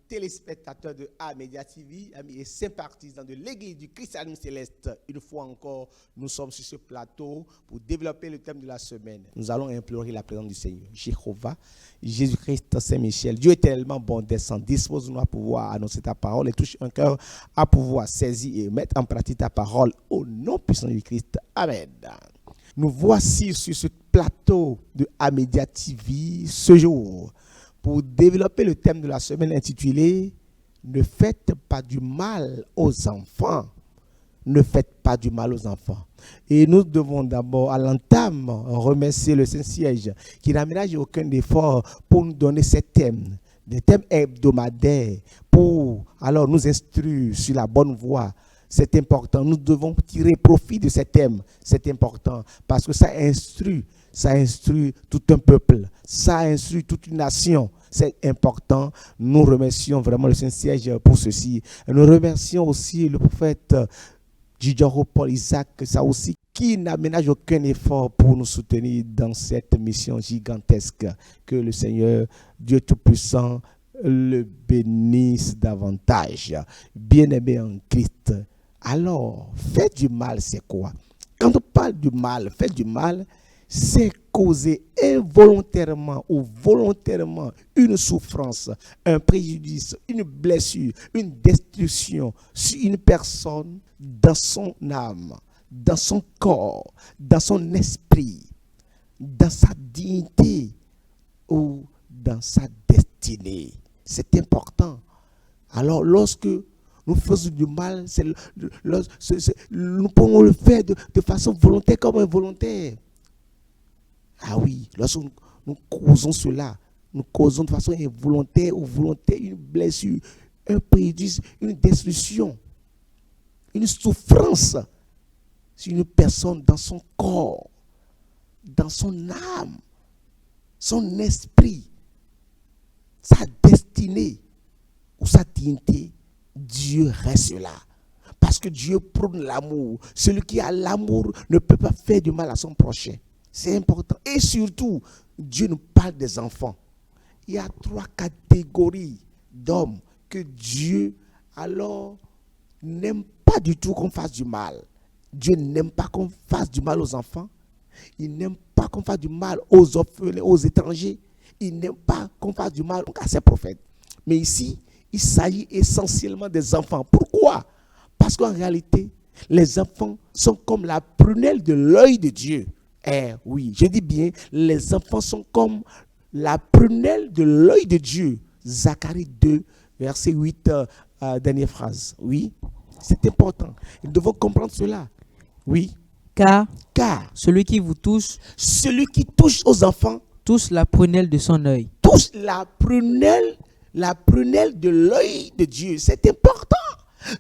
téléspectateurs de A-Media TV, amis et sympathisants de l'Église du Christianisme Céleste. Une fois encore, nous sommes sur ce plateau pour développer le thème de la semaine. Nous allons implorer la présence du Seigneur. Jéhovah, Jésus-Christ, Saint-Michel, Dieu est tellement bon, descend, dispose-nous à pouvoir annoncer ta parole et touche un cœur à pouvoir saisir et mettre en pratique ta parole au nom puissant du Christ. Amen. Nous voici sur ce plateau de A-Media TV ce jour pour développer le thème de la semaine intitulé « Ne faites pas du mal aux enfants ». Ne faites pas du mal aux enfants. Et nous devons d'abord, à l'entame, remercier le Saint-Siège qui n'a ménagé aucun effort pour nous donner ces thèmes, des thèmes hebdomadaires, pour alors nous instruire sur la bonne voie. C'est important. Nous devons tirer profit de ces thèmes. C'est important parce que ça instruit tout un peuple, ça instruit toute une nation. C'est important. Nous remercions vraiment le Saint-Siège pour ceci. Et nous remercions aussi le prophète Gideon Paul Isaac, ça aussi, qui n'aménage aucun effort pour nous soutenir dans cette mission gigantesque. Que le Seigneur, Dieu Tout-Puissant, le bénisse davantage. Bien-aimé en Christ. Alors, faire du mal, c'est quoi? Quand on parle du mal, faire du mal, c'est causer involontairement ou volontairement une souffrance, un préjudice, une blessure, une destruction sur une personne dans son âme, dans son corps, dans son esprit, dans sa dignité ou dans sa destinée. C'est important. Alors, lorsque nous faisons du mal, nous pouvons le faire de façon volontaire comme involontaire. Ah oui, lorsque nous causons cela, nous causons de façon involontaire ou volontaire une blessure, un préjudice, une destruction, une souffrance sur une personne dans son corps, dans son âme, son esprit, sa destinée ou sa dignité. Dieu reste là. Parce que Dieu prône l'amour. Celui qui a l'amour ne peut pas faire du mal à son prochain. C'est important. Et surtout, Dieu nous parle des enfants. Il y a 3 catégories d'hommes que Dieu, alors, n'aime pas du tout qu'on fasse du mal. Dieu n'aime pas qu'on fasse du mal aux enfants. Il n'aime pas qu'on fasse du mal aux orphelins, aux étrangers. Il n'aime pas qu'on fasse du mal à ses prophètes. Mais ici, il s'agit essentiellement des enfants. Pourquoi? Parce qu'en réalité, les enfants sont comme la prunelle de l'œil de Dieu. Eh oui, je dis bien, les enfants sont comme la prunelle de l'œil de Dieu. Zacharie 2, verset 8, dernière phrase. Oui, c'est important. Nous devons comprendre cela. Oui. Car celui qui vous touche, celui qui touche aux enfants, touche la prunelle de son œil. Touche la prunelle de l'œil de Dieu. C'est important.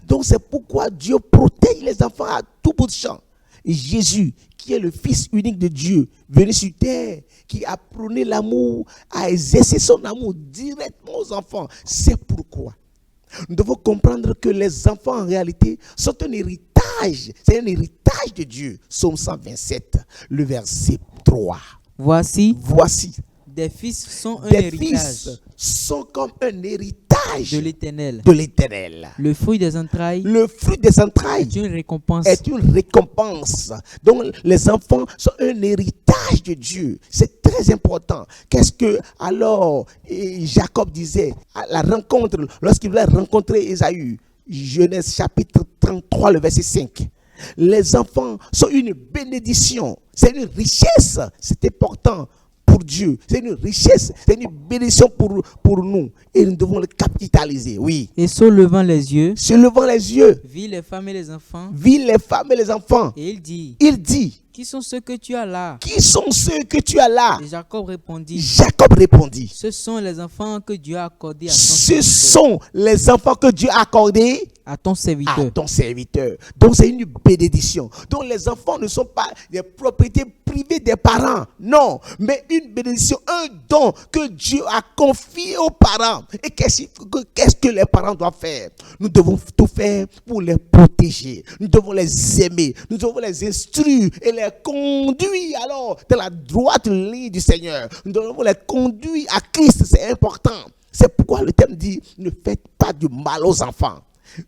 Donc c'est pourquoi Dieu protège les enfants à tout bout de champ. Et Jésus, qui est le Fils unique de Dieu, venu sur terre, qui a prôné l'amour, a exercé son amour directement aux enfants. C'est pourquoi nous devons comprendre que les enfants en réalité sont un héritage. C'est un héritage de Dieu. Psaume 127, le verset 3. Voici. Des fils sont un héritage. Des fils sont comme un héritage de l'Éternel. Le fruit des entrailles. Est une récompense. Donc les enfants sont un héritage de Dieu. C'est très important. Qu'est-ce que alors Jacob disait à la rencontre, lorsqu'il voulait rencontrer Ésaü, Genèse chapitre 33, le verset 5. Les enfants sont une bénédiction. C'est une richesse. C'est important. Pour Dieu, c'est une richesse, c'est une bénédiction pour nous et nous devons le capitaliser, oui. Et se levant les yeux, vit les femmes et les enfants, et il dit, qui sont ceux que tu as là? Et Jacob répondit, ce sont les enfants que Dieu a accordés à ton serviteur. Donc c'est une bénédiction. Donc les enfants ne sont pas des propriétés privées des parents, non, mais une bénédiction, un don que Dieu a confié aux parents. Et qu'est-ce que les parents doivent faire? Nous devons tout faire pour les protéger. Nous devons les aimer. Nous devons les instruire et les conduire alors dans la droite ligne du Seigneur. Nous devons les conduire à Christ, c'est important. C'est pourquoi le thème dit, ne faites pas du mal aux enfants.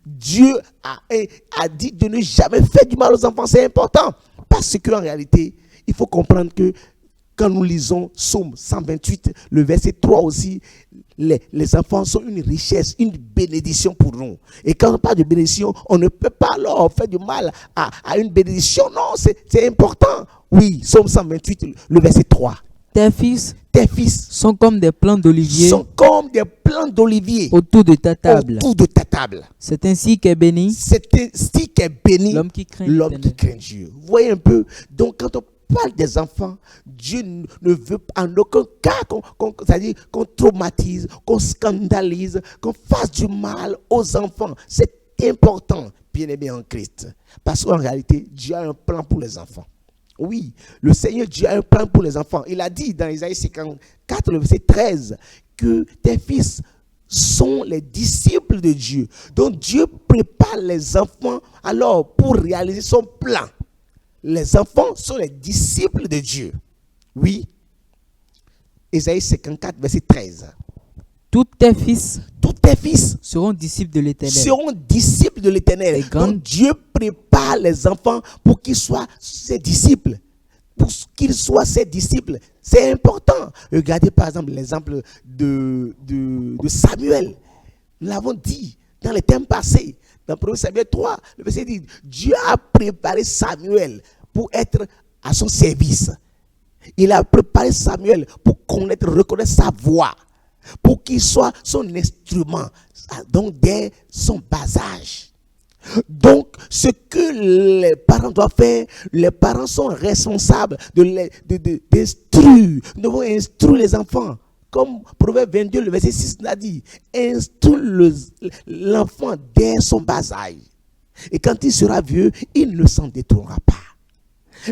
Dieu a dit de ne jamais faire du mal aux enfants. C'est important. Parce qu'en réalité, il faut comprendre que quand nous lisons Psaume 128, le verset 3 aussi, les enfants sont une richesse, une bénédiction pour nous. Et quand on parle de bénédiction, on ne peut pas leur faire du mal à une bénédiction. Non, c'est important. Oui, Psaume 128, le verset 3. Tes fils Tes fils sont comme des plants d'olivier sont comme des plants d'olivier autour de ta table. autour de ta table. C'est ainsi qu'est béni C'est ainsi qu'est béni l'homme qui craint l'homme qui l'Éternel. craint Dieu. Vous voyez un peu? Donc, quand on parle des enfants, Dieu ne veut en aucun cas c'est-à-dire qu'on traumatise, qu'on scandalise, qu'on fasse du mal aux enfants. C'est important, bien aimé en Christ. Parce qu'en réalité, Dieu a un plan pour les enfants. Oui, le Seigneur Dieu a un plan pour les enfants. Il a dit dans Isaïe 54, le verset 13, que tes fils sont les disciples de Dieu. Donc Dieu prépare les enfants alors pour réaliser son plan. Les enfants sont les disciples de Dieu. Oui. Isaïe 54, verset 13. Tous tes fils Tous tes fils seront disciples de l'Éternel. seront disciples de l'Éternel. Les grands- Donc Dieu prépare les enfants pour qu'ils soient ses disciples. Pour qu'ils soient ses disciples. C'est important. Regardez par exemple l'exemple de Samuel. Nous l'avons dit dans les thèmes passés. Dans 1 Samuel 3, le verset dit, Dieu a préparé Samuel pour être à son service. Il a préparé Samuel pour reconnaître sa voix, pour qu'il soit son instrument, donc dès son bas âge. Donc, ce que les parents doivent faire, les parents sont responsables d'instruire. Nous devons instruire les enfants. Comme Proverbe 22, le verset 6 l'a dit, instruire l'enfant dès son bas âge. Et quand il sera vieux, il ne s'en détournera pas.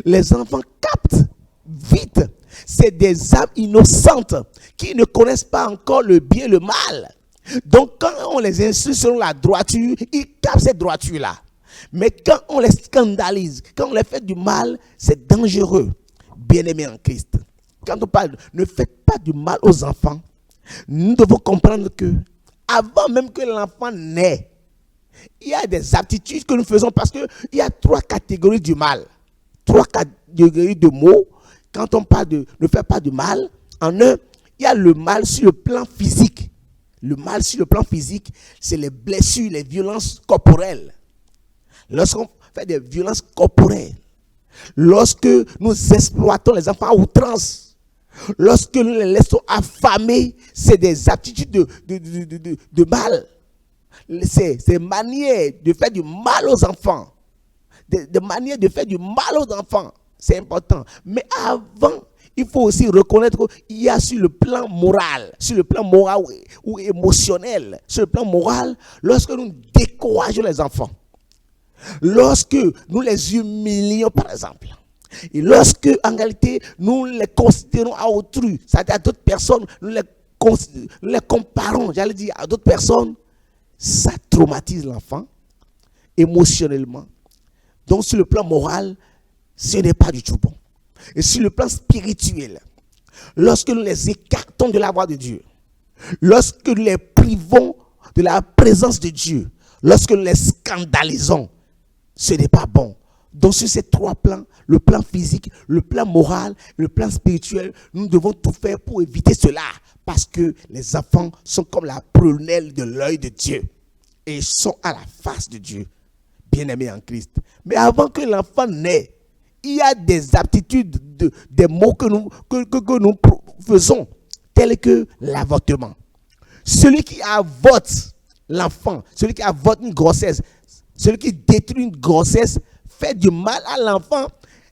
Les enfants captent vite. C'est des âmes innocentes qui ne connaissent pas encore le bien et le mal. Donc quand on les instruit selon la droiture, ils captent cette droiture-là. Mais quand on les scandalise, quand on les fait du mal, c'est dangereux. Bien-aimés en Christ. Quand on parle, ne faites pas du mal aux enfants, nous devons comprendre que avant même que l'enfant naît, il y a des aptitudes que nous faisons parce qu'il y a 3 catégories du mal. 3 catégories de mots. Quand on parle de ne faire pas du mal, en un, il y a le mal sur le plan physique. Le mal sur le plan physique, c'est les blessures, les violences corporelles. Lorsqu'on fait des violences corporelles, lorsque nous exploitons les enfants à outrance, lorsque nous les laissons affamés, c'est des attitudes de mal. C'est manières de faire du mal aux enfants. Des manières de faire du mal aux enfants. C'est important. Mais avant, il faut aussi reconnaître qu'il y a sur le plan moral ou émotionnel, sur le plan moral, lorsque nous décourageons les enfants, lorsque nous les humilions par exemple, et lorsque en réalité nous les considérons à autrui, c'est-à-dire à d'autres personnes, nous les comparons, j'allais dire à d'autres personnes, ça traumatise l'enfant émotionnellement. Donc sur le plan moral, ce n'est pas du tout bon. Et sur le plan spirituel, lorsque nous les écartons de la voix de Dieu, lorsque nous les privons de la présence de Dieu, lorsque nous les scandalisons, ce n'est pas bon. Donc sur ces 3 plans, le plan physique, le plan moral, le plan spirituel, nous devons tout faire pour éviter cela. Parce que les enfants sont comme la prunelle de l'œil de Dieu. Et ils sont à la face de Dieu. Bien-aimés en Christ. Mais avant que l'enfant naisse, il y a des aptitudes, des mots que nous faisons, tels que l'avortement. Celui qui avorte l'enfant, celui qui avorte une grossesse, celui qui détruit une grossesse, fait du mal à l'enfant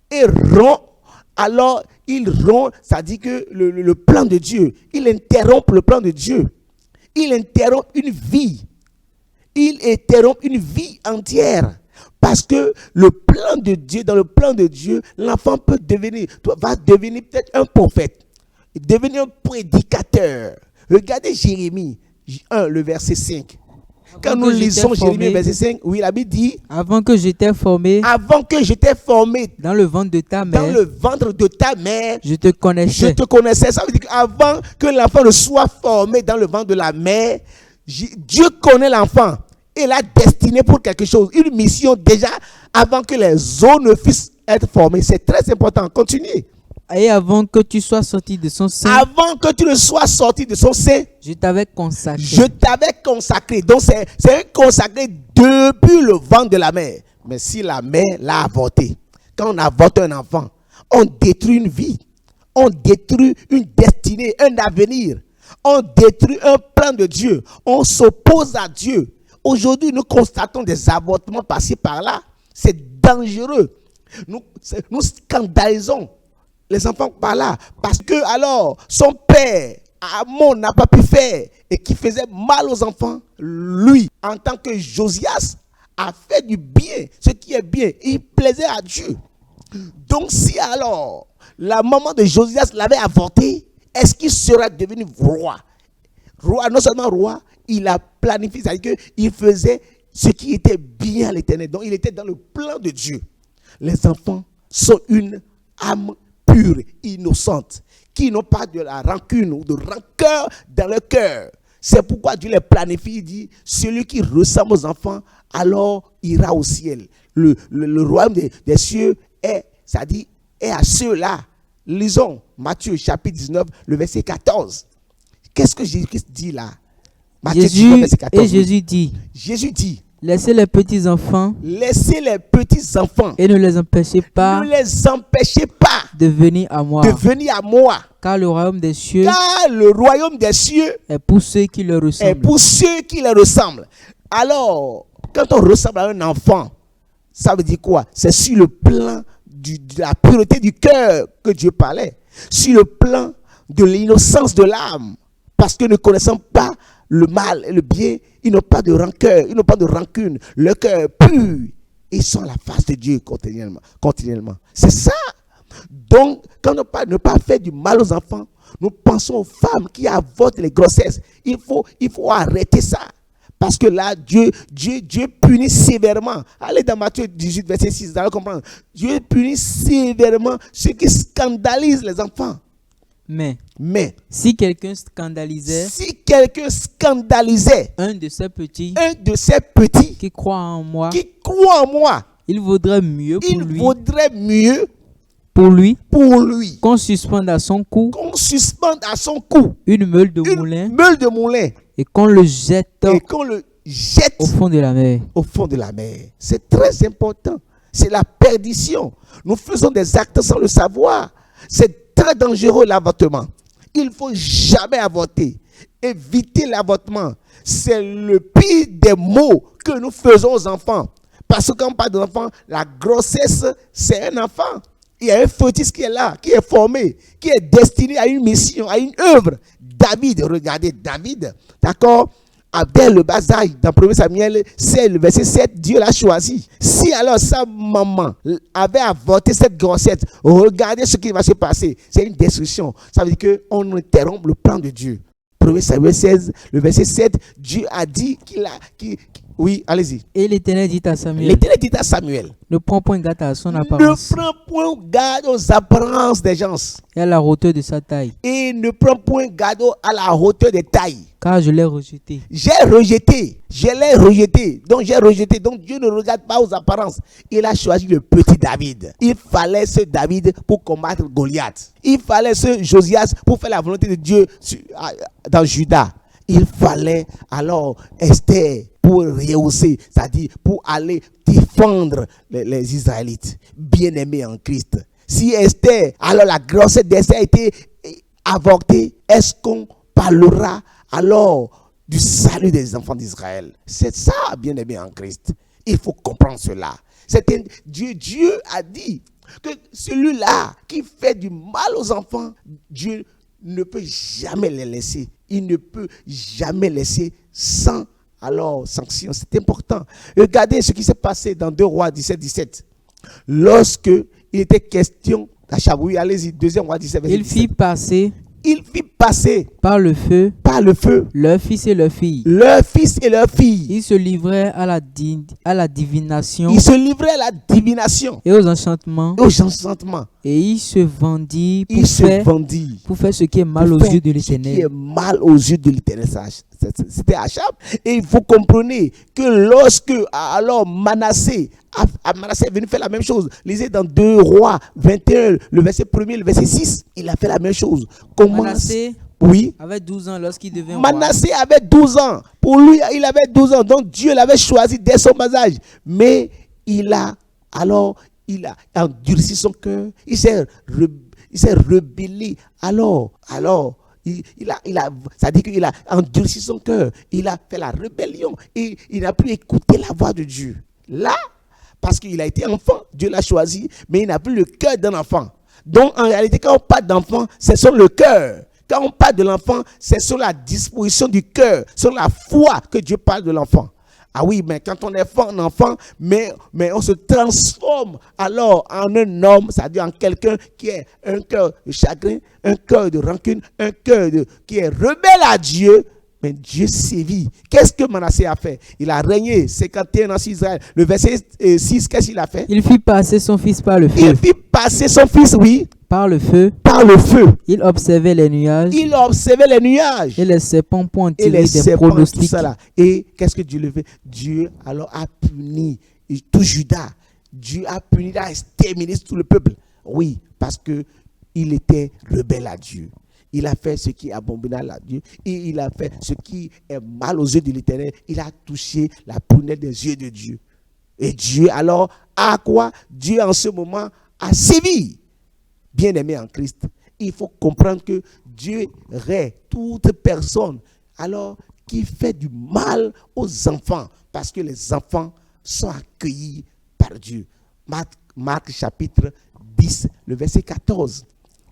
et rompt. Alors, il rompt, ça dit que le plan de Dieu, il interrompt le plan de Dieu. Il interrompt une vie. Il interrompt une vie entière. Parce que le plan de Dieu, dans le plan de Dieu, l'enfant va devenir peut-être un prophète, devenir un prédicateur. Regardez Jérémie 1, le verset 5. Quand nous lisons Jérémie verset 5, oui, la Bible dit, avant que j'étais formé dans le ventre de ta mère, je te connaissais. Ça veut dire qu'avant que l'enfant ne soit formé dans le ventre de la mère, Dieu connaît l'enfant et l'a destiné pour quelque chose, une mission déjà avant que les os ne puissent être formés. C'est très important. Continuez. Et avant que tu sois sorti de son sein, je t'avais consacré. Donc c'est consacré depuis le ventre de la mère. Mais si la mère l'a avorté, quand on avorte un enfant, on détruit une vie, on détruit une destinée, un avenir, on détruit un plan de Dieu, on s'oppose à Dieu. Aujourd'hui, nous constatons des avortements passés par là. C'est dangereux. Nous scandalisons les enfants par là, parce que alors son père Amon n'a pas pu faire et qui faisait mal aux enfants, lui en tant que Josias a fait du bien, ce qui est bien, il plaisait à Dieu. Donc si alors la maman de Josias l'avait avorté, est-ce qu'il serait devenu roi? Non seulement roi, il a planifié, c'est-à-dire qu'il faisait ce qui était bien à l'Éternel. Donc il était dans le plan de Dieu. Les enfants sont une âme pure, innocente, qui n'ont pas de la rancune ou de rancœur dans leur cœur. C'est pourquoi Dieu les planifie. Il dit, celui qui ressemble aux enfants, alors ira au ciel. Le royaume des cieux est à ceux-là. Lisons Matthieu chapitre 19, le verset 14. Qu'est-ce que Jésus dit là? Matthieu 19, verset 14. Et Jésus dit, laissez les petits enfants et ne les empêchez pas de venir à moi. Car le royaume des cieux est pour ceux qui le ressemblent. Alors, quand on ressemble à un enfant, ça veut dire quoi? C'est sur le plan de la pureté du cœur que Dieu parlait, sur le plan de l'innocence de l'âme, parce que ne connaissant pas le mal et le bien, ils n'ont pas de rancœur, ils n'ont pas de rancune. Le cœur est pur. Ils sont à la face de Dieu continuellement. C'est ça. Donc, quand on ne pas faire du mal aux enfants, nous pensons aux femmes qui avortent les grossesses. Il faut arrêter ça. Parce que là, Dieu punit sévèrement. Allez dans Matthieu 18, verset 6, vous allez comprendre. Dieu punit sévèrement ceux qui scandalisent les enfants. Mais si quelqu'un scandalisait un de ces petits qui croit en moi, il vaudrait mieux pour lui qu'on suspende à son cou une meule de moulin et qu'on le jette au fond de la mer. C'est très important. C'est la perdition. Nous faisons des actes sans le savoir. C'est très dangereux l'avortement. Il ne faut jamais avorter. Éviter l'avortement. C'est le pire des maux que nous faisons aux enfants. Parce que quand on parle d'enfant, la grossesse, c'est un enfant. Il y a un fœtus qui est là, qui est formé, qui est destiné à une mission, à une œuvre. David, regardez David, d'accord? Dès le bas âge, dans 1 Samuel 16, le verset 7, Dieu l'a choisi. Si alors sa maman avait avorté cette grossesse, regardez ce qui va se passer. C'est une destruction. Ça veut dire qu'on interrompt le plan de Dieu. 1 Samuel 16, le verset 7, Dieu a dit oui, allez-y. Et l'Éternel dit à Samuel, ne prends point garde à son apparence. Ne prends point garde aux apparences des gens. Et à la hauteur de sa taille. Et ne prends point garde à la hauteur des tailles. Car je l'ai rejeté. Je l'ai rejeté. Donc Dieu ne regarde pas aux apparences. Il a choisi le petit David. Il fallait ce David pour combattre Goliath. Il fallait ce Josias pour faire la volonté de Dieu dans Juda. Il fallait alors Esther pour rehausser, c'est-à-dire pour aller défendre les Israélites, bien-aimés en Christ. Si Esther, alors la grossesse d'Esther a été avortée, est-ce qu'on parlera alors du salut des enfants d'Israël? C'est ça, bien-aimés en Christ. Il faut comprendre cela. Dieu a dit que celui-là qui fait du mal aux enfants, Dieu ne peut jamais les laisser. Il ne peut jamais laisser sans sanction. C'est important. Regardez ce qui s'est passé dans 2 Rois 17. Lorsque il était question d'Achab, oui, allez-y, 2 Rois 17. Il fit passer par le feu par le feu leurs fils et leurs filles. leurs fils et leurs filles. Ils se livraient à la divination Ils se livraient à la divination et aux enchantements, et aux enchantements. et ils se vendirent Ils se vendirent pour faire ce qui est mal aux pour yeux de faire ce qui l'Éternel. est mal aux yeux de l'Éternel. C'était Achab. Et il faut comprendre que lorsque alors Manassé est venu faire la même chose. Lisez dans 2 Rois 21, le verset 1er, le verset 6. Il a fait la même chose. Comment? Manassé Oui. avait 12 ans lorsqu'il devint roi. Manassé avait 12 ans. Pour lui, il avait 12 ans. Donc Dieu l'avait choisi dès son bas âge. Mais il a endurci son cœur. Il s'est rebellé. Alors, ça dit qu'il a endurci son cœur. Il a fait la rébellion. Et il n'a plus écouté la voix de Dieu. Là, parce qu'il a été enfant, Dieu l'a choisi, mais il n'a plus le cœur d'un enfant. Donc, en réalité, quand on parle d'enfant, c'est sur le cœur. Quand on parle de l'enfant, c'est sur la disposition du cœur, sur la foi que Dieu parle de l'enfant. Ah oui, mais quand on est un enfant, mais on se transforme alors en un homme, c'est-à-dire en quelqu'un qui a un cœur de chagrin, un cœur de rancune, un cœur qui est rebelle à Dieu. Mais Dieu sévit. Qu'est-ce que Manassé a fait? Il a régné 51 ans sur Israël. Le verset 6, qu'est-ce qu'il a fait? Il fit passer son fils par le feu. Il fit passer son fils, oui, Par le feu, par le feu. il observait les nuages Il observait les nuages et les serpents pour en et tirer les des serpents, tout pronostics. ça là. Et qu'est-ce que Dieu le fait? Dieu alors a puni tout Juda. Dieu a puni, il a exterminé tout le peuple. Oui, parce que il était rebelle à Dieu. Il a fait ce qui est abominable à Dieu. Et il a fait ce qui est mal aux yeux de l'Éternel. Il a touché la prunelle des yeux de Dieu. Et Dieu alors a quoi? Dieu en ce moment a sévi. Bien-aimé en Christ, il faut comprendre que Dieu règle toute personne alors qui fait du mal aux enfants, parce que les enfants sont accueillis par Dieu. Marc chapitre 10, le verset 14.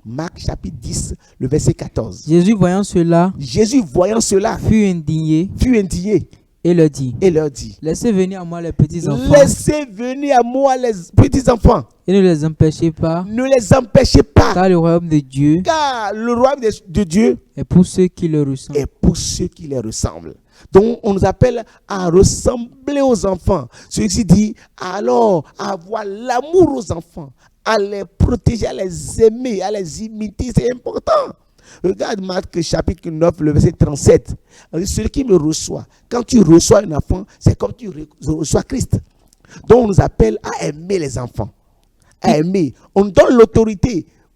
Marc chapitre 10, le verset 14. Jésus, voyant cela, fut fut indigné et leur dit, laissez venir à moi les petits enfants laissez venir à moi les petits enfants. et ne les empêchez pas, Car le royaume de Dieu est pour ceux qui le ressemblent. est pour ceux qui les ressemblent. Donc, on nous appelle à ressembler aux enfants. Celui-ci dit, alors, avoir l'amour aux enfants, à les protéger, à les aimer, à les imiter, c'est important. Regarde Marc chapitre 9, le verset 37. Celui qui me reçoit, quand tu reçois un enfant, c'est comme tu reçois Christ. Donc, on nous appelle à aimer les enfants. À aimer. On donne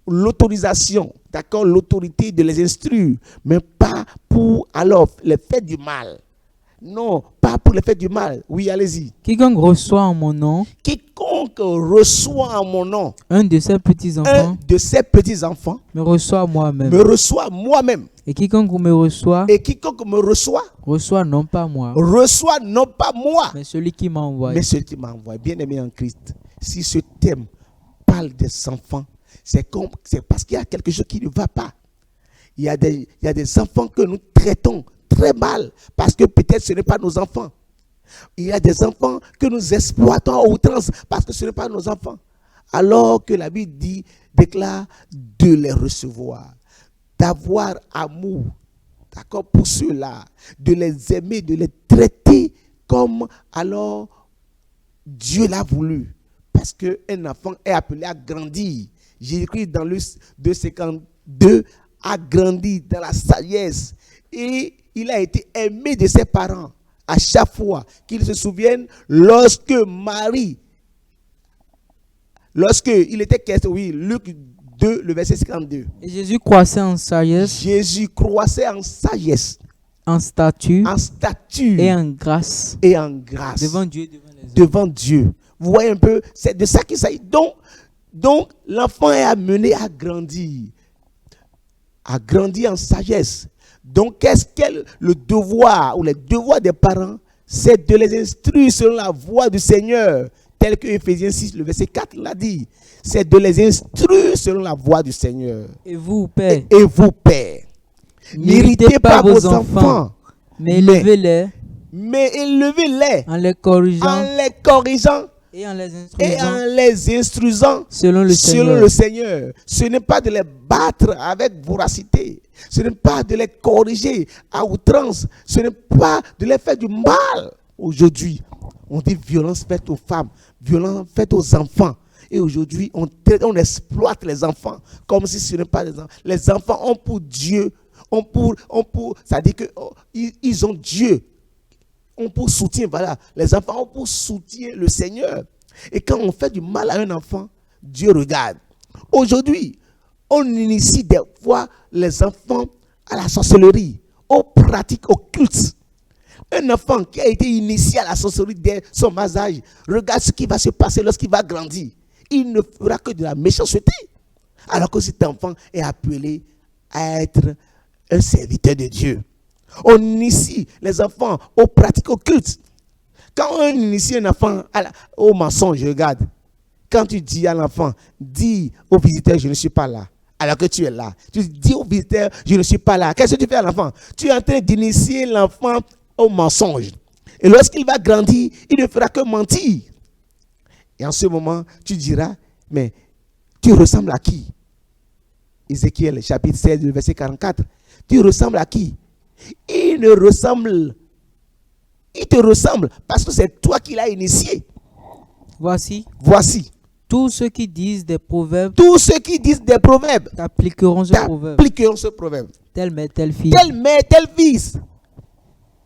l'autorisation, d'accord, l'autorité de les instruire, mais pas pour alors les faire du mal. Non, pas pour les faire du mal. Oui, allez-y. Quiconque reçoit en mon nom un un de ces petits enfants me reçoit moi-même. Et quiconque me reçoit reçoit non pas moi, mais celui qui m'a envoyé. Bien-aimé en Christ, si ce thème parle des enfants, c'est parce qu'il y a quelque chose qui ne va pas. Il y a des enfants que nous traitons très mal parce que peut-être ce n'est pas nos enfants. Il y a des enfants que nous exploitons à outrance parce que ce n'est pas nos enfants. Alors que la Bible déclare de les recevoir, d'avoir amour, d'accord, pour ceux-là, de les aimer, de les traiter comme alors Dieu l'a voulu. Parce qu'un enfant est appelé à grandir. Jésus-Christ dans le 2,52 a grandi dans la sagesse et il a été aimé de ses parents. À chaque fois qu'ils se souviennent, lorsque il était question, oui, Luc 2, le verset 52. Et Jésus croissait en sagesse, en stature et en grâce devant Dieu et devant Dieu. Vous voyez un peu, c'est de ça qu'il s'agit. Donc, l'enfant est amené à grandir en sagesse. Donc, qu'est-ce qu'est le devoir ou les devoirs des parents? C'est de les instruire selon la voie du Seigneur, tel que Éphésiens 6, le verset 4 l'a dit. C'est de les instruire selon la voie du Seigneur. Et vous, Père, n'irritez pas vos enfants, mais élevez-les en les corrigeant et en les instruisant selon le Seigneur. Ce n'est pas de les battre avec voracité, Ce n'est pas de les corriger à outrance. Ce n'est pas de les faire du mal. Aujourd'hui, on dit violence faite aux femmes, violence faite aux enfants. Et aujourd'hui, on exploite les enfants comme si ce n'est pas des enfants. Les enfants ont pour Dieu, ça dit qu'ils ont Dieu. Ont pour soutien, voilà. Les enfants ont pour soutien le Seigneur. Et quand on fait du mal à un enfant, Dieu regarde. Aujourd'hui, on initie des fois les enfants à la sorcellerie, aux pratiques occultes. Un enfant qui a été initié à la sorcellerie dès son bas âge, regarde ce qui va se passer lorsqu'il va grandir. Il ne fera que de la méchanceté. Alors que cet enfant est appelé à être un serviteur de Dieu. On initie les enfants aux pratiques occultes. Quand on initie un enfant au mensonge, regarde. Quand tu dis à l'enfant, dis au visiteur, je ne suis pas là. Alors que tu es là. Tu dis au visiteur, je ne suis pas là. Qu'est-ce que tu fais à l'enfant? Tu es en train d'initier l'enfant au mensonge. Et lorsqu'il va grandir, il ne fera que mentir. Et en ce moment, tu diras, mais tu ressembles à qui? Ézéchiel, chapitre 16, verset 44. Tu ressembles à qui? Il te ressemble parce que c'est toi qui l'as initié. Voici. Tous ceux qui disent des proverbes. T'appliqueront ce proverbe. Telle mère, tel fils.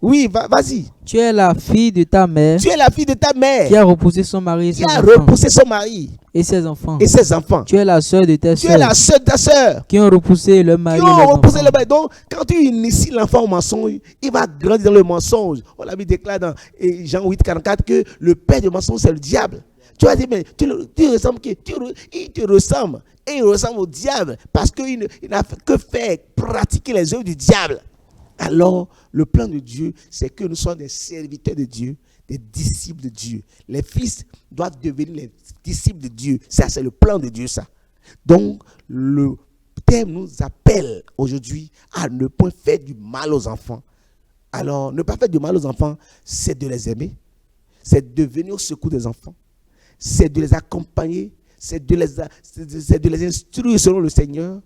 Oui, vas-y. Tu es la fille de ta mère. Qui a repoussé son mari et ses enfants. Tu es la sœur de ta sœur. Qui ont repoussé leur mari. Donc, quand tu inities l'enfant au mensonge, il va grandir dans le mensonge. On l'a vu déclaré dans Jean 8, 44 que le père du mensonge, c'est le diable. Tu vas dire, mais tu ressembles qui? Il te ressemble. Et il ressemble au diable parce qu'il n'a que faire pratiquer les œuvres du diable. Alors, le plan de Dieu, c'est que nous sommes des serviteurs de Dieu, des disciples de Dieu. Les fils doivent devenir les disciples de Dieu. Ça, c'est le plan de Dieu, ça. Donc, le thème nous appelle aujourd'hui à ne point faire du mal aux enfants. Alors, ne pas faire du mal aux enfants, c'est de les aimer, c'est de venir au secours des enfants, c'est de les accompagner, c'est de les instruire selon le Seigneur.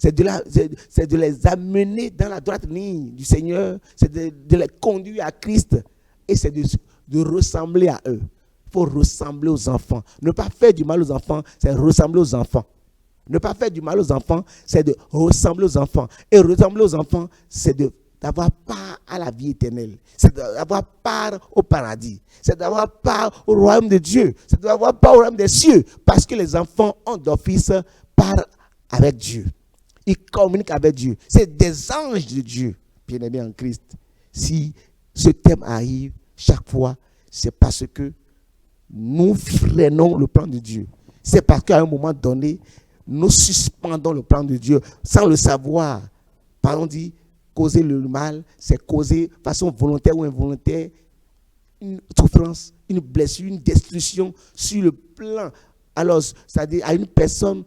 C'est de les amener dans la droite ligne du Seigneur. C'est de les conduire à Christ. Et c'est de ressembler à eux. Il faut ressembler aux enfants. Ne pas faire du mal aux enfants, c'est ressembler aux enfants. Ne pas faire du mal aux enfants, c'est de ressembler aux enfants. Et ressembler aux enfants, c'est d'avoir part à la vie éternelle. C'est d'avoir part au paradis. C'est d'avoir part au royaume de Dieu. C'est d'avoir part au royaume des cieux. Parce que les enfants ont d'office part avec Dieu. Ils communiquent avec Dieu. C'est des anges de Dieu, bien-aimés en Christ. Si ce thème arrive chaque fois, c'est parce que nous freinons le plan de Dieu. C'est parce qu'à un moment donné, nous suspendons le plan de Dieu sans le savoir. Par exemple, on dit causer le mal, c'est causer de façon volontaire ou involontaire une souffrance, une blessure, une destruction sur le plan. Alors, c'est-à-dire à une personne,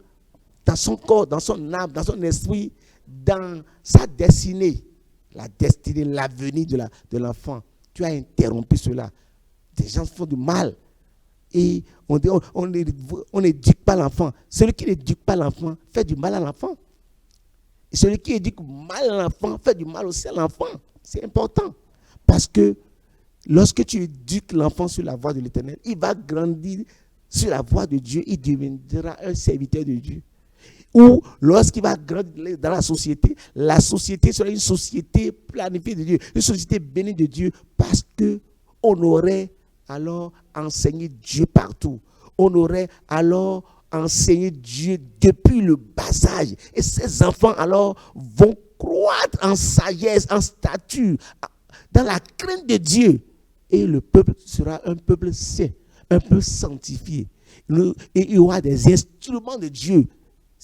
dans son corps, dans son âme, dans son esprit, dans sa destinée, la destinée, l'avenir de l'enfant. Tu as interrompu cela. Des gens font du mal. Et on n'éduque pas l'enfant. Celui qui n'éduque pas l'enfant fait du mal à l'enfant. Et celui qui éduque mal à l'enfant fait du mal aussi à l'enfant. C'est important. Parce que lorsque tu éduques l'enfant sur la voie de l'Éternel, il va grandir sur la voie de Dieu. Il deviendra un serviteur de Dieu. Ou lorsqu'il va grandir dans la société sera une société planifiée de Dieu, une société bénie de Dieu, parce qu'on aurait alors enseigné Dieu partout. On aurait alors enseigné Dieu depuis le bas âge. Et ces enfants alors vont croître en sagesse, en stature, dans la crainte de Dieu. Et le peuple sera un peuple saint, un peuple sanctifié. Et il y aura des instruments de Dieu.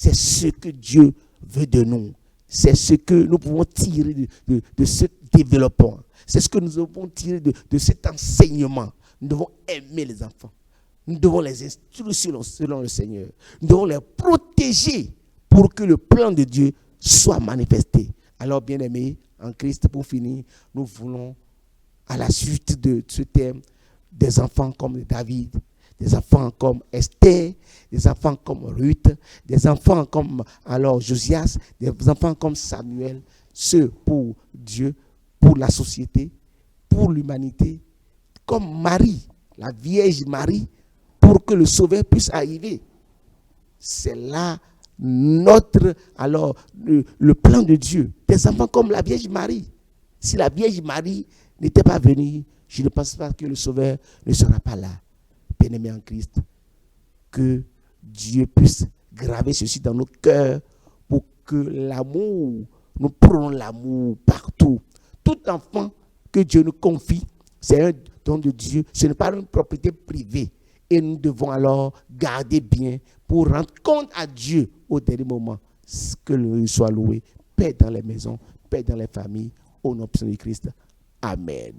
C'est ce que Dieu veut de nous. C'est ce que nous pouvons tirer de ce développement. C'est ce que nous devons tirer de cet enseignement. Nous devons aimer les enfants. Nous devons les instruire selon le Seigneur. Nous devons les protéger pour que le plan de Dieu soit manifesté. Alors, bien-aimés, en Christ, pour finir, nous voulons, à la suite de ce thème, des enfants comme David, des enfants comme Esther, des enfants comme Ruth, des enfants comme alors Josias, des enfants comme Samuel, ceux pour Dieu, pour la société, pour l'humanité, comme Marie, la Vierge Marie, pour que le Sauveur puisse arriver. C'est là le plan de Dieu. Des enfants comme la Vierge Marie. Si la Vierge Marie n'était pas venue, je ne pense pas que le Sauveur ne sera pas là. Bien-aimés en Christ, que Dieu puisse graver ceci dans nos cœurs pour que l'amour, nous prenions l'amour partout. Tout enfant que Dieu nous confie, c'est un don de Dieu, ce n'est pas une propriété privée. Et nous devons alors garder bien pour rendre compte à Dieu au dernier moment. Que le soit loué. Paix dans les maisons, paix dans les familles, au nom de Christ. Amen.